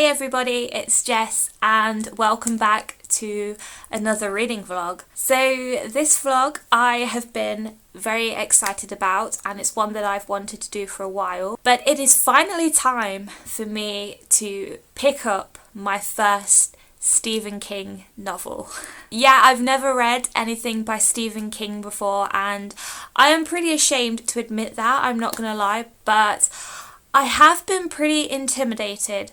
Hey everybody, it's Jess and welcome back to another reading vlog. So this vlog I have been very excited about and it's one that I've wanted to do for a while, but it is finally time for me to pick up my first Stephen King novel. Yeah, I've never read anything by Stephen King before and I am pretty ashamed to admit that, I'm not gonna lie, but I have been pretty intimidated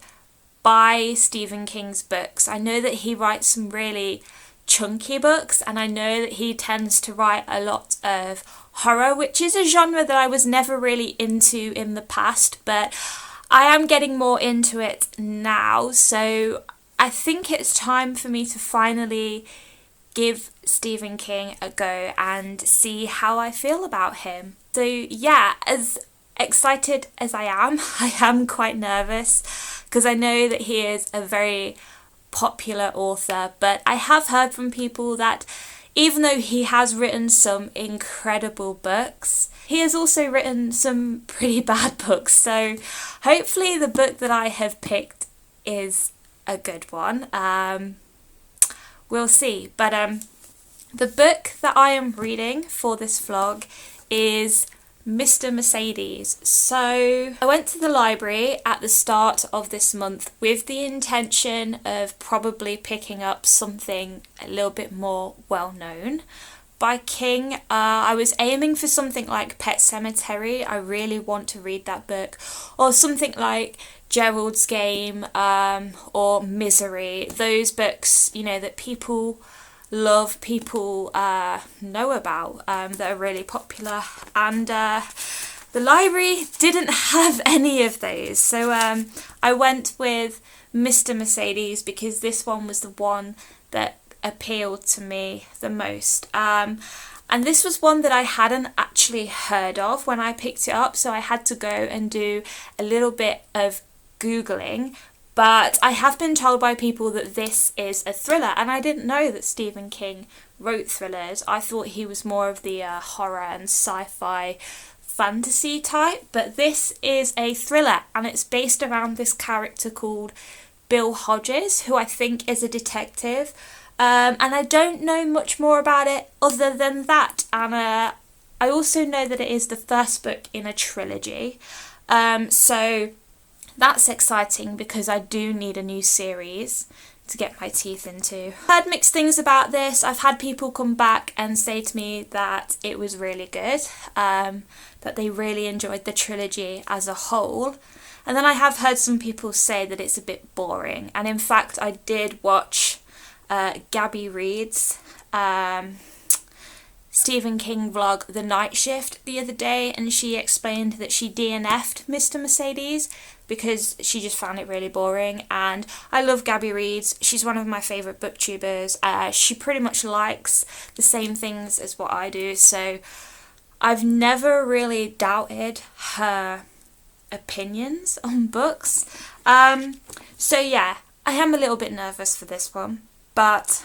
by Stephen King's books. I know that he writes some really chunky books and I know that he tends to write a lot of horror, which is a genre that I was never really into in the past, but I am getting more into it now, so I think it's time for me to finally give Stephen King a go and see how I feel about him. So yeah, as excited as I am quite nervous because I know that he is a very popular author, but I have heard from people that even though he has written some incredible books, he has also written some pretty bad books, so hopefully the book that I have picked is a good one. We'll see, but the book that I am reading for this vlog is Mr. Mercedes. So I went to the library at the start of this month with the intention of probably picking up something a little bit more well known by King. I was aiming for something like Pet Sematary. I really want to read that book, or something like Gerald's Game or Misery. Those books, you know, that people love, people know about, that are really popular, and the library didn't have any of those, so I went with Mr. Mercedes because this one was the one that appealed to me the most, and this was one that I hadn't actually heard of when I picked it up, so I had to go and do a little bit of Googling. But I have been told by people that this is a thriller, and I didn't know that Stephen King wrote thrillers. I thought he was more of the horror and sci-fi fantasy type, but this is a thriller, and it's based around this character called Bill Hodges, who I think is a detective, and I don't know much more about it other than that, and I also know that it is the first book in a trilogy, so that's exciting because I do need a new series to get my teeth into. I've heard mixed things about this. I've had people come back and say to me that it was really good, that they really enjoyed the trilogy as a whole. And then I have heard some people say that it's a bit boring. And in fact, I did watch Gabby Reed's Stephen King vlog, The Night Shift, the other day, and she explained that she DNF'd Mr. Mercedes because she just found it really boring. And I love Gabby Reed. She's one of my favourite booktubers. She pretty much likes the same things as what I do, so I've never really doubted her opinions on books. So yeah, I am a little bit nervous for this one, but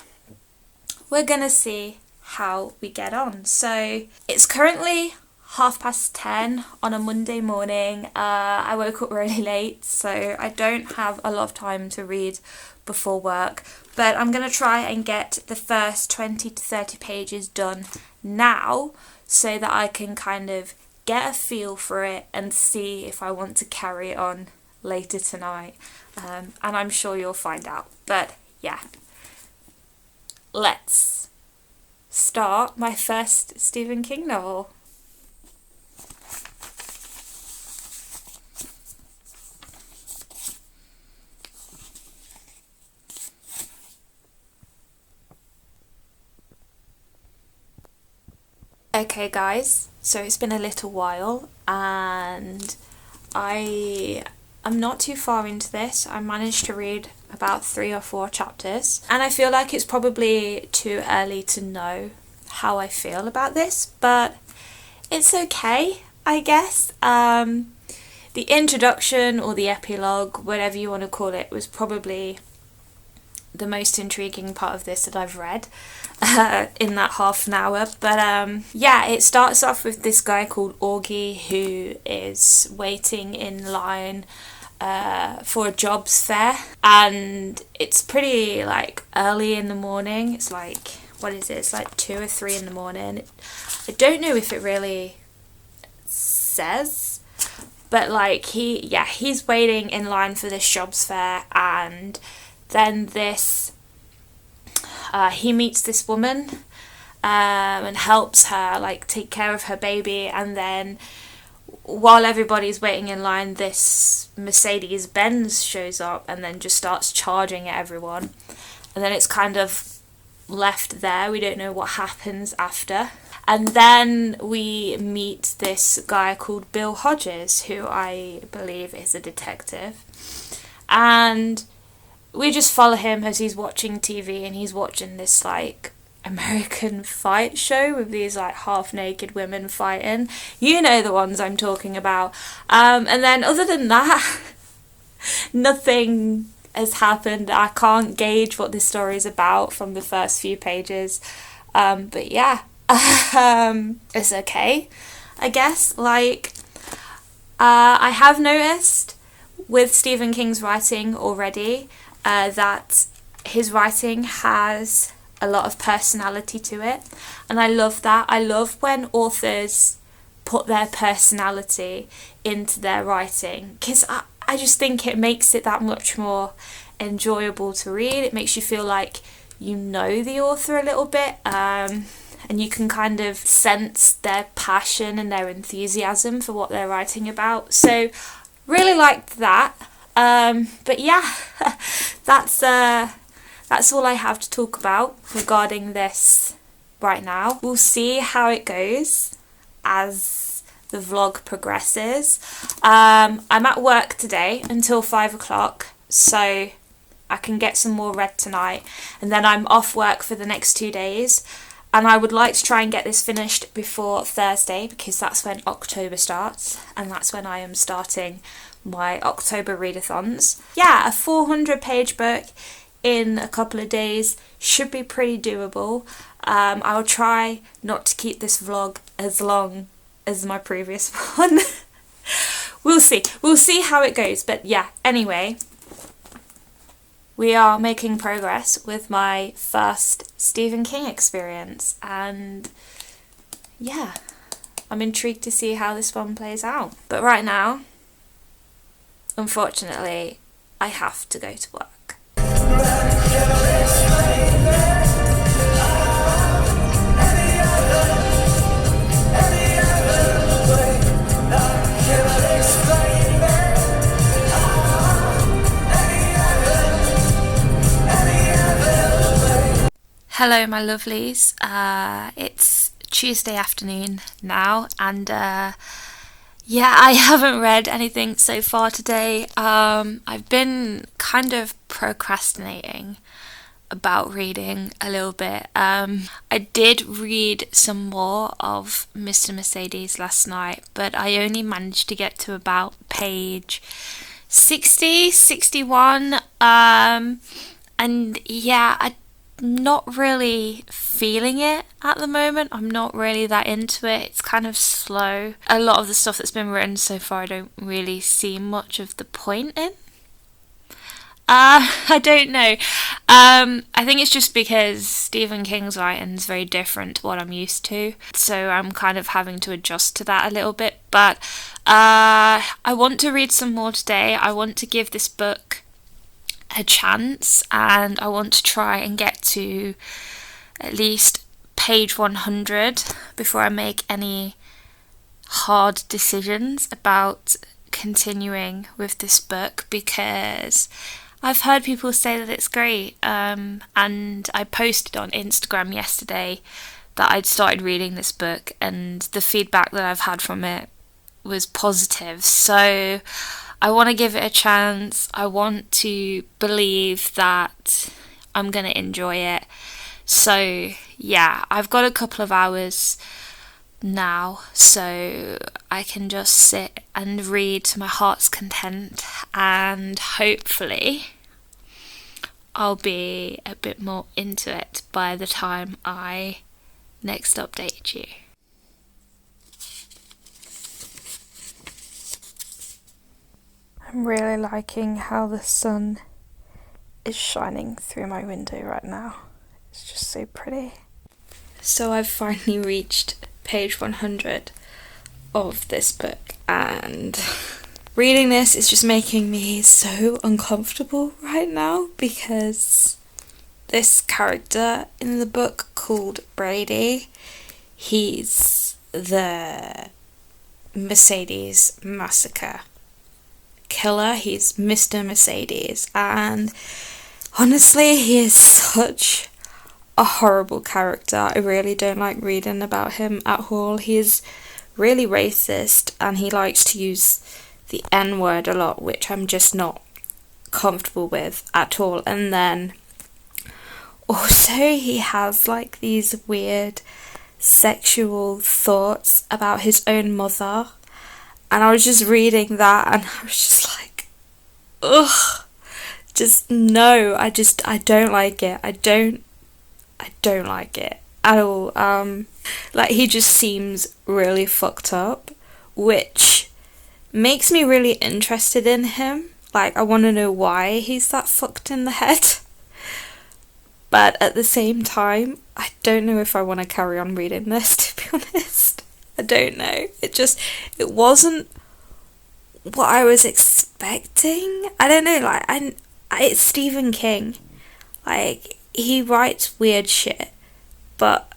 we're gonna see how we get on. So it's currently 10:30 on a Monday morning. I woke up really late, so I don't have a lot of time to read before work, but I'm going to try and get the first 20 to 30 pages done now so that I can kind of get a feel for it and see if I want to carry it on later tonight, and I'm sure you'll find out. But yeah, let's start my first Stephen King novel. Okay guys, so it's been a little while and I'm not too far into this. I managed to read about 3 or 4 chapters and I feel like it's probably too early to know how I feel about this, but it's okay, I guess. The introduction or the epilogue, whatever you want to call it, was probably the most intriguing part of this that I've read in that half an hour. But yeah, it starts off with this guy called Augie who is waiting in line for a jobs fair, and it's pretty like early in the morning. It's like, what is it? It's like 2 or 3 in the morning. I don't know if it really says, but like he's waiting in line for this jobs fair, and then he meets this woman and helps her like take care of her baby, and then while everybody's waiting in line, this Mercedes-Benz shows up and then just starts charging at everyone, and then it's kind of left there. We don't know what happens after. And then we meet this guy called Bill Hodges, who I believe is a detective, and we just follow him as he's watching TV, and he's watching this like American fight show with these like half naked women fighting. You know the ones I'm talking about. And then other than that, nothing has happened. I can't gauge what this story is about from the first few pages. But yeah, it's okay, I guess. Like, I have noticed with Stephen King's writing already that his writing has a lot of personality to it, and I love that. I love when authors put their personality into their writing, because I just think it makes it that much more enjoyable to read. It makes you feel like you know the author a little bit, and you can kind of sense their passion and their enthusiasm for what they're writing about. So really liked that. But yeah, that's all I have to talk about regarding this right now. We'll see how it goes as the vlog progresses. I'm at work today until 5 o'clock, so I can get some more read tonight, and then I'm off work for the next 2 days, and I would like to try and get this finished before Thursday, because that's when October starts, and that's when I am starting my October readathons. Yeah, a 400-page book in a couple of days should be pretty doable. I'll try not to keep this vlog as long as my previous one. We'll see how it goes. But yeah, anyway, we are making progress with my first Stephen King experience, and yeah, I'm intrigued to see how this one plays out. But right now, unfortunately, I have to go to work. Hello my lovelies, it's Tuesday afternoon now, and yeah, I haven't read anything so far today. I've been kind of procrastinating about reading a little bit. I did read some more of Mr. Mercedes last night, but I only managed to get to about page 60, 61, and yeah, I'm not really feeling it at the moment. I'm not really that into it. It's kind of slow. A lot of the stuff that's been written so far I don't really see much of the point in. I don't know. I think it's just because Stephen King's writing is very different to what I'm used to, so I'm kind of having to adjust to that a little bit. But I want to read some more today. I want to give this book a chance, and I want to try and get to at least page 100 before I make any hard decisions about continuing with this book, because I've heard people say that it's great, and I posted on Instagram yesterday that I'd started reading this book, and the feedback that I've had from it was positive. So I want to give it a chance. I want to believe that I'm going to enjoy it. So yeah, I've got a couple of hours now, so I can just sit and read to my heart's content, and hopefully I'll be a bit more into it by the time I next update you. I'm really liking how the sun is shining through my window right now. It's just so pretty. So I've finally reached page 100 of this book, and reading this is just making me so uncomfortable right now because this character in the book called Brady, he's the Mercedes Massacre killer. He's Mr. Mercedes, and honestly, he is such a horrible character. I really don't like reading about him at all. He's really racist and he likes to use the N-word a lot, which I'm just not comfortable with at all. And then also he has like these weird sexual thoughts about his own mother, and I was just reading that and I was just like, ugh, just no, I don't like it. I don't like it at all. Like, he just seems really fucked up, which makes me really interested in him. Like, I want to know why he's that fucked in the head. But at the same time, I don't know if I want to carry on reading this, to be honest. I don't know. It wasn't what I was expecting. I don't know, like, it's Stephen King. Like, he writes weird shit, but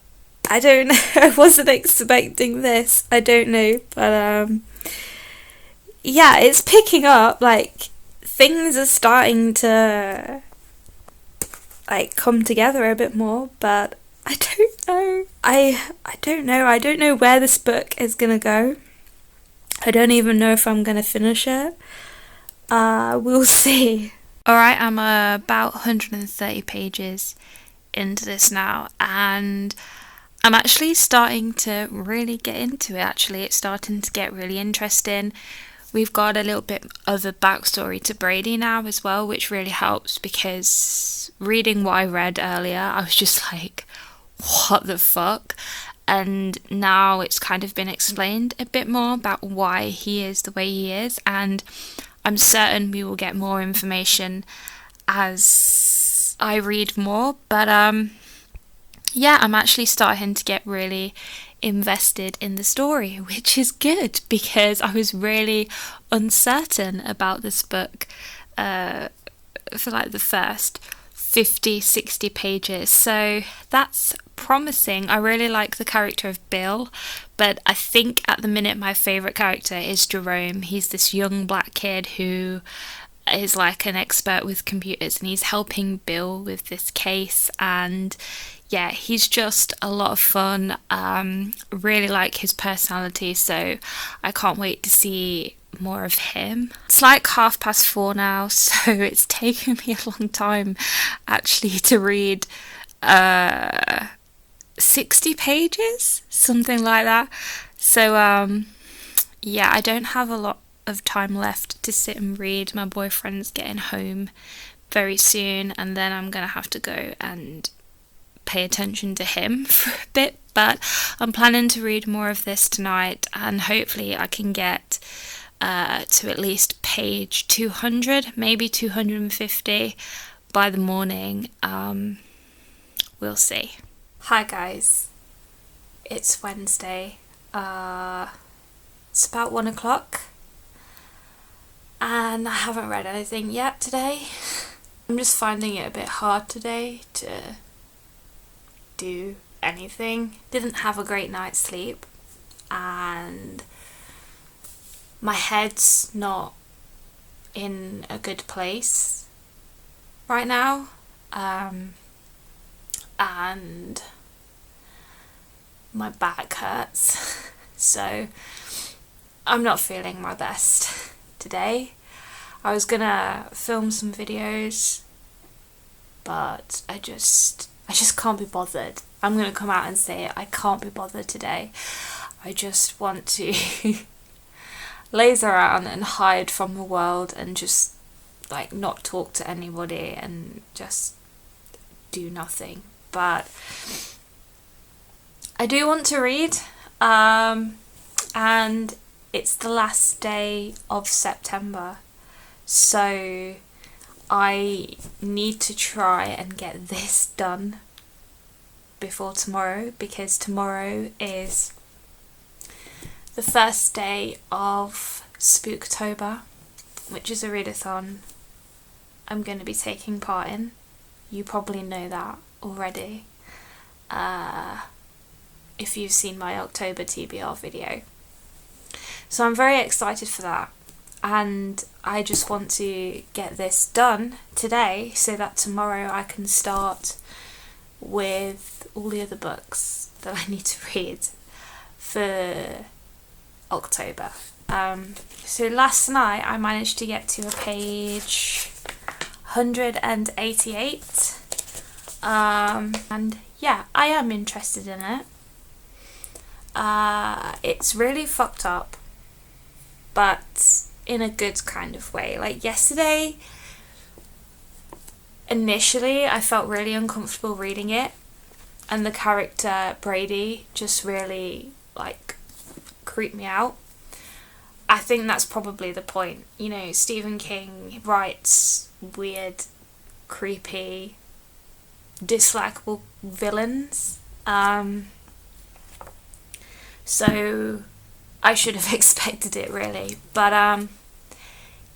I don't know. I wasn't expecting this. I don't know, but yeah, it's picking up. Like, things are starting to like come together a bit more, but I don't know. I don't know. I don't know where this book is gonna go. I don't even know if I'm gonna finish it. We'll see. Alright, I'm about 130 pages into this now, and I'm actually starting to really get into it. Actually, it's starting to get really interesting. We've got a little bit of a backstory to Brady now as well, which really helps, because reading what I read earlier, I was just like, what the fuck? And now it's kind of been explained a bit more about why he is the way he is, and I'm certain we will get more information as I read more, but yeah, I'm actually starting to get really invested in the story, which is good, because I was really uncertain about this book for like the first 50-60 pages, so that's promising. I really like the character of Bill, but I think at the minute my favourite character is Jerome. He's this young black kid who is like an expert with computers, and he's helping Bill with this case, and yeah, he's just a lot of fun. Really like his personality, so I can't wait to see more of him. It's like 4:30 now, so it's taken me a long time actually to read 60 pages, something like that. So yeah, I don't have a lot of time left to sit and read. My boyfriend's getting home very soon, and then I'm gonna have to go and pay attention to him for a bit, but I'm planning to read more of this tonight, and hopefully I can get to at least page 200, maybe 250 by the morning. We'll see. Hi guys, it's Wednesday. It's about 1 o'clock, and I haven't read anything yet today. I'm just finding it a bit hard today to do anything. Didn't have a great night's sleep, and my head's not in a good place right now, and my back hurts, so I'm not feeling my best today. I was gonna film some videos, but I just can't be bothered. I'm gonna come out and say it. I can't be bothered today. I just want to laze around and hide from the world and just like not talk to anybody and just do nothing. But I do want to read, and it's the last day of September, So I need to try and get this done before tomorrow, because tomorrow is the first day of Spooktober, which is a readathon I'm going to be taking part in. You probably know that already if you've seen my October TBR video. So I'm very excited for that, and I just want to get this done today so that tomorrow I can start with all the other books that I need to read for October. So last night I managed to get to a page 188, and yeah, I am interested in it. It's really fucked up, but in a good kind of way. Like yesterday, initially I felt really uncomfortable reading it, and the character Brady just really like creeped me out. I think that's probably the point. You know, Stephen King writes weird, creepy, dislikable villains. So I should have expected it, really. But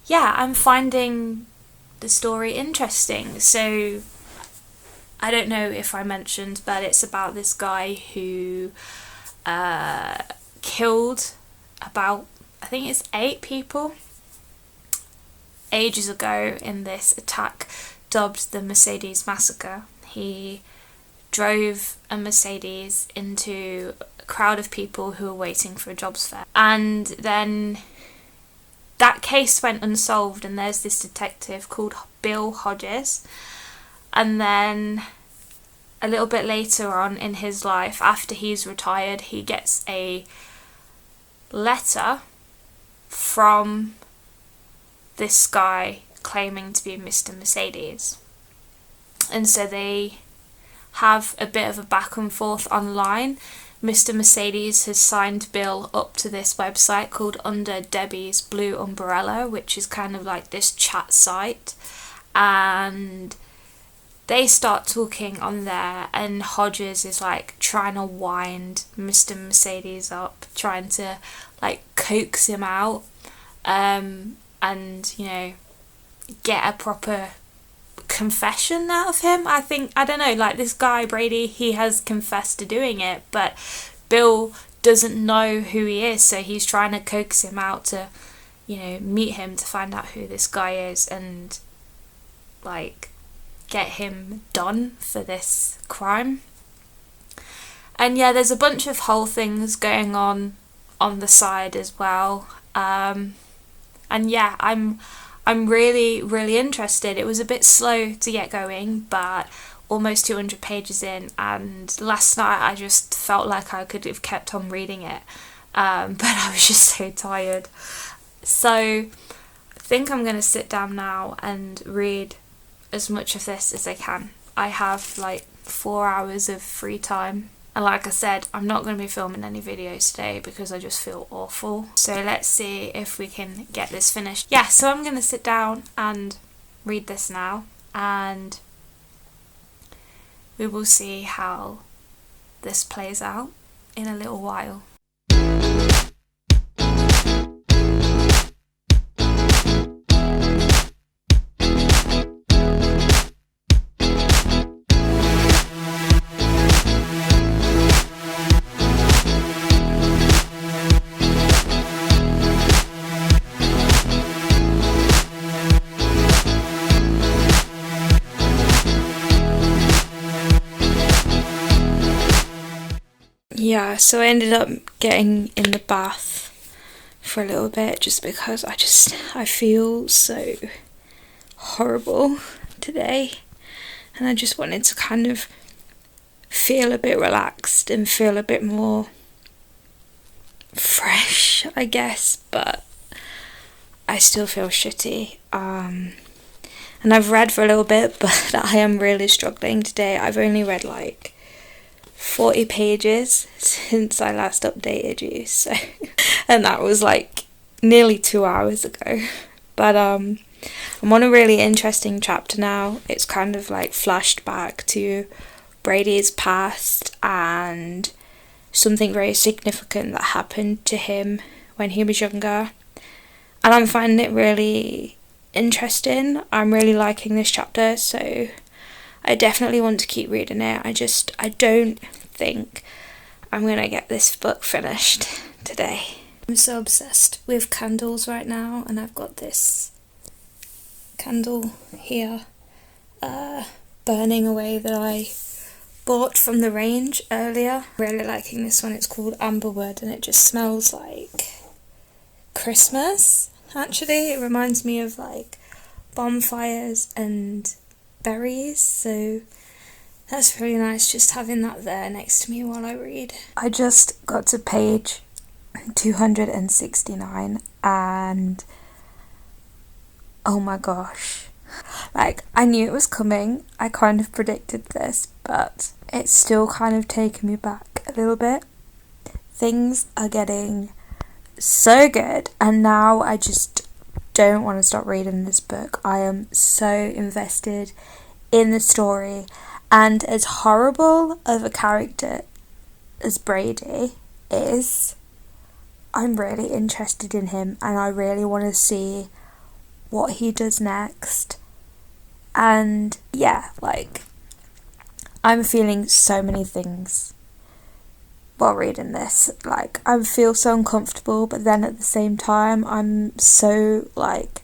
yeah, I'm finding the story interesting. So I don't know if I mentioned, but it's about this guy who killed about, I think it's 8 people ages ago in this attack dubbed the Mercedes Massacre. He drove a Mercedes into a crowd of people who were waiting for a jobs fair, and then that case went unsolved, and there's this detective called Bill Hodges, and then a little bit later on in his life, after he's retired, he gets a letter from this guy claiming to be Mr. Mercedes. And so they have a bit of a back and forth online. Mr. Mercedes has signed Bill up to this website called Under Debbie's Blue Umbrella, which is kind of like this chat site. And they start talking on there, and Hodges is like trying to wind Mr. Mercedes up, trying to like coax him out, and you know, get a proper confession out of him. I don't know, like this guy Brady, he has confessed to doing it, but Bill doesn't know who he is, so he's trying to coax him out to, you know, meet him to find out who this guy is and like get him done for this crime. And yeah, there's a bunch of whole things going on the side as well. And yeah, I'm really, really interested. It was a bit slow to get going, but almost 200 pages in, and last night I just felt like I could have kept on reading it, but I was just so tired. So I think I'm going to sit down now and read as much of this as I can. I have like 4 hours of free time, and like I said, I'm not going to be filming any videos today because I just feel awful. So let's see if we can get this finished. Yeah, so I'm going to sit down and read this now, and we will see how this plays out in a little while. Yeah, so I ended up getting in the bath for a little bit just because I feel so horrible today, and I just wanted to kind of feel a bit relaxed and feel a bit more fresh, I guess, but I still feel shitty. And I've read for a little bit, but I am really struggling today. I've only read like 40 pages since I last updated you, so and that was like nearly 2 hours ago. But I'm on a really interesting chapter now. It's kind of like flashed back to Brady's past and something very significant that happened to him when he was younger. And I'm finding it really interesting. I'm really liking this chapter, so I definitely want to keep reading it. I don't think I'm going to get this book finished today. I'm so obsessed with candles right now, and I've got this candle here burning away that I bought from the range earlier. Really liking this one. It's called Amberwood, and it just smells like Christmas. Actually, it reminds me of like bonfires and berries, so that's really nice just having that there next to me while I read. I just got to page 269 and oh my gosh, like I knew it was coming. I kind of predicted this, but it's still kind of taken me back a little bit. Things are getting so good, and now I just don't want to stop reading this book. I am so invested in the story, and as horrible of a character as Brady is, I'm really interested in him, and I really want to see what he does next. And yeah, like I'm feeling so many things while reading this. Like I feel so uncomfortable, but then at the same time I'm so like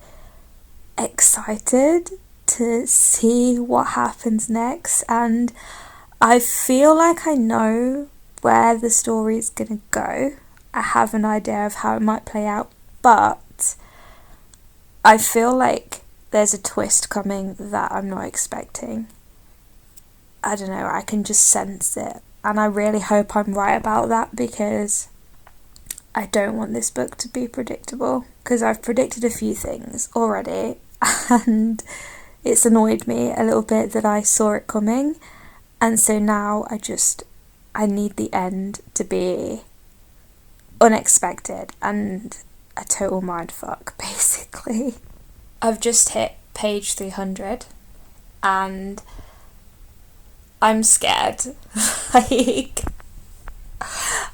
excited to see what happens next, and I feel like I know where the story is gonna go. I have an idea of how it might play out, but I feel like there's a twist coming that I'm not expecting. I don't know, I can just sense it. And I really hope I'm right about that, because I don't want this book to be predictable. Because I've predicted a few things already, and it's annoyed me a little bit that I saw it coming. And so now I need the end to be unexpected and a total mindfuck, basically. I've just hit page 300 and I'm scared. Like,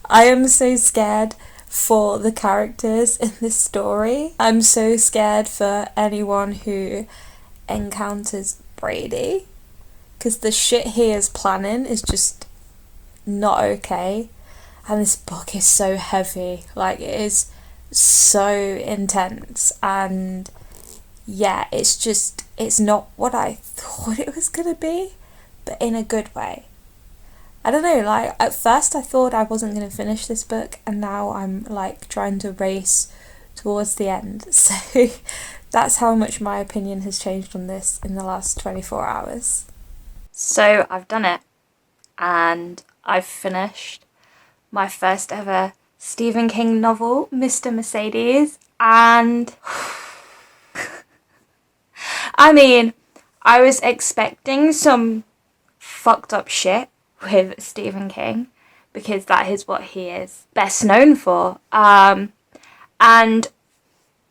I am so scared for the characters in this story. I'm so scared for anyone who encounters Brady, because the shit he is planning is just not okay. And this book is so heavy. Like, it is so intense, and yeah, it's not what I thought it was gonna be, but in a good way. I don't know, like at first I thought I wasn't going to finish this book, and now I'm like trying to race towards the end. So that's how much my opinion has changed on this in the last 24 hours. So I've done it, and I've finished my first ever Stephen King novel, Mr. Mercedes, and I mean, I was expecting some fucked up shit with Stephen King, because that is what he is best known for. And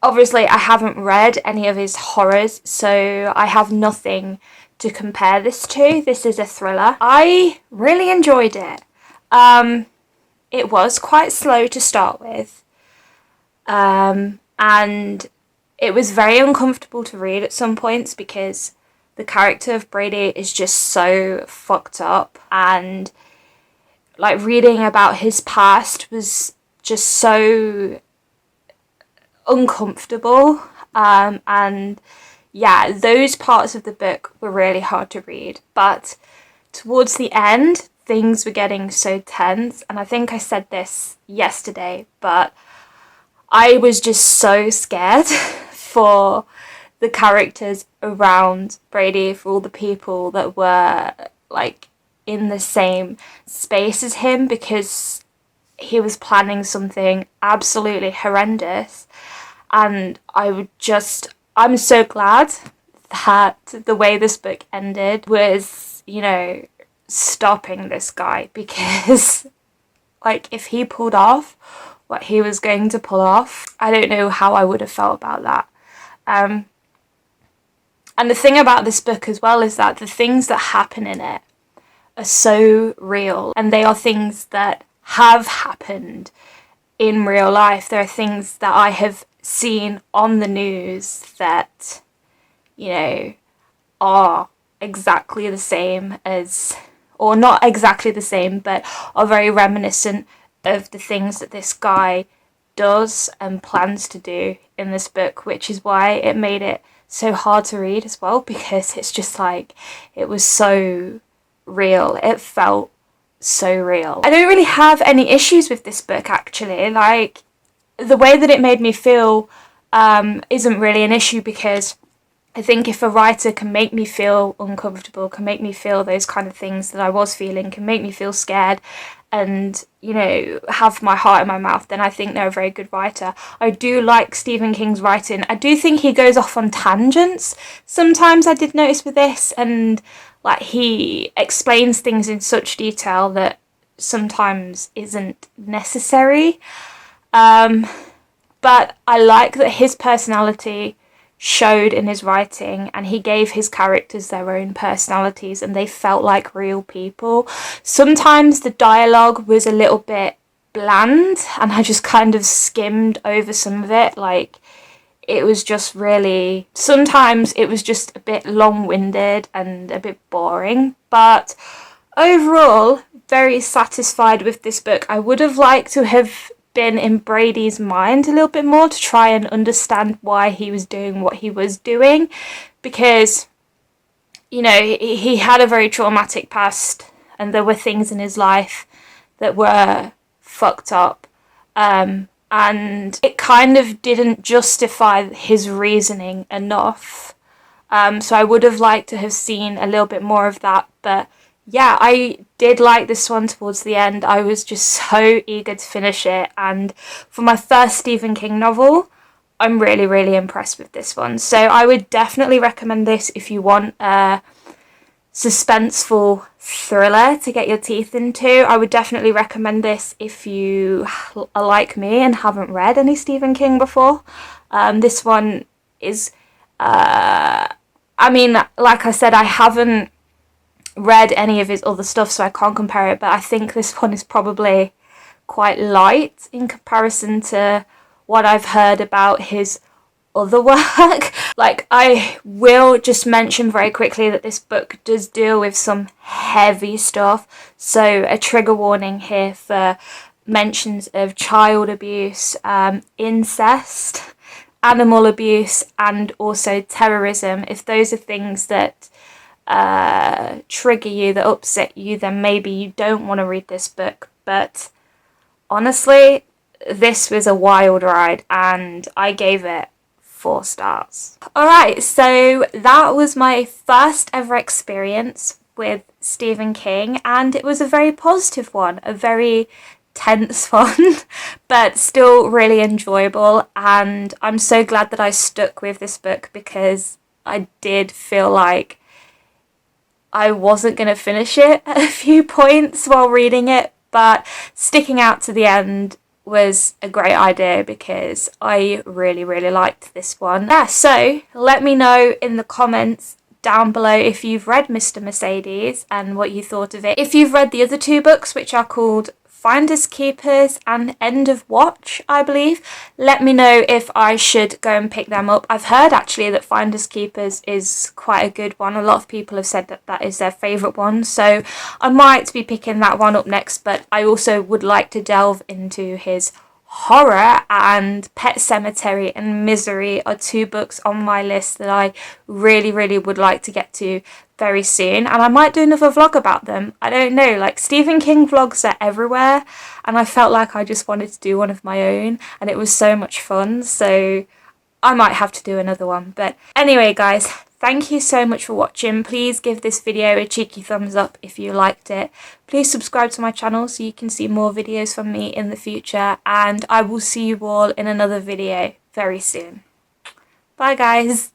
obviously I haven't read any of his horrors, so I have nothing to compare this to. This is a thriller. I really enjoyed it. It was quite slow to start with. And it was very uncomfortable to read at some points, because the character of Brady is just so fucked up, and like reading about his past was just so uncomfortable. And yeah, those parts of the book were really hard to read, but towards the end things were getting so tense, and I think I said this yesterday, but I was just so scared for the characters around Brady, for all the people that were like in the same space as him, because he was planning something absolutely horrendous. And I'm so glad that the way this book ended was, stopping this guy, because like if he pulled off what he was going to pull off, I don't know how I would have felt about that. And the thing about this book as well is that the things that happen in it are so real, and they are things that have happened in real life. There are things that I have seen on the news that, you know, are exactly the same as, or not exactly the same, but are very reminiscent of the things that this guy does and plans to do in this book, which is why it made it so hard to read as well, because it's just like, it was so real. It felt so real. I don't really have any issues with this book, actually. Like, the way that it made me feel isn't really an issue, because I think if a writer can make me feel uncomfortable, can make me feel those kind of things that I was feeling, can make me feel scared, and, you know, have my heart in my mouth, then I think they're a very good writer. I do like Stephen King's writing. I do think he goes off on tangents sometimes, I did notice with this, and like, he explains things in such detail that sometimes isn't necessary. But I like that his personality showed in his writing, and he gave his characters their own personalities, and they felt like real people. Sometimes the dialogue was a little bit bland, and I just kind of skimmed over some of it. Like, it was just really, sometimes it was just a bit long-winded and a bit boring, but overall, very satisfied with this book. I would have liked to have been in Brady's mind a little bit more to try and understand why he was doing what he was doing, because, you know, he had a very traumatic past, and there were things in his life that were fucked up, and it kind of didn't justify his reasoning enough. So I would have liked to have seen a little bit more of that, but yeah, I did like this one towards the end. I was just so eager to finish it, and for my first Stephen King novel, I'm really, really impressed with this one. So I would definitely recommend this if you want a suspenseful thriller to get your teeth into. I would definitely recommend this if you are like me and haven't read any Stephen King before. This one is, I mean, like I said, I haven't read any of his other stuff, so I can't compare it, but I think this one is probably quite light in comparison to what I've heard about his other work. Like, I will just mention very quickly that this book does deal with some heavy stuff, so a trigger warning here for mentions of child abuse, incest, animal abuse, and also terrorism. If those are things that trigger you, that upset you, then maybe you don't want to read this book. But honestly, this was a wild ride, and I gave it 4 stars. Alright, so that was my first ever experience with Stephen King, and it was a very positive one, a very tense one, but still really enjoyable, and I'm so glad that I stuck with this book, because I did feel like I wasn't going to finish it at a few points while reading it, but sticking out to the end was a great idea, because I really, really liked this one. Yeah, so let me know in the comments down below if you've read Mr. Mercedes and what you thought of it. If you've read the other 2 books, which are called Finders Keepers and End of Watch, I believe, let me know if I should go and pick them up. I've heard actually that Finders Keepers is quite a good one. A lot of people have said that that is their favourite one, so I might be picking that one up next, but I also would like to delve into his horror, and Pet Sematary and Misery are 2 books on my list that I really, really would like to get to very soon, and I might do another vlog about them. I don't know, like, Stephen King vlogs are everywhere, and I felt like I just wanted to do one of my own, and it was so much fun, so I might have to do another one. But anyway, guys, thank you so much for watching. Please give this video a cheeky thumbs up if you liked it. Please subscribe to my channel so you can see more videos from me in the future, and I will see you all in another video very soon. Bye, guys.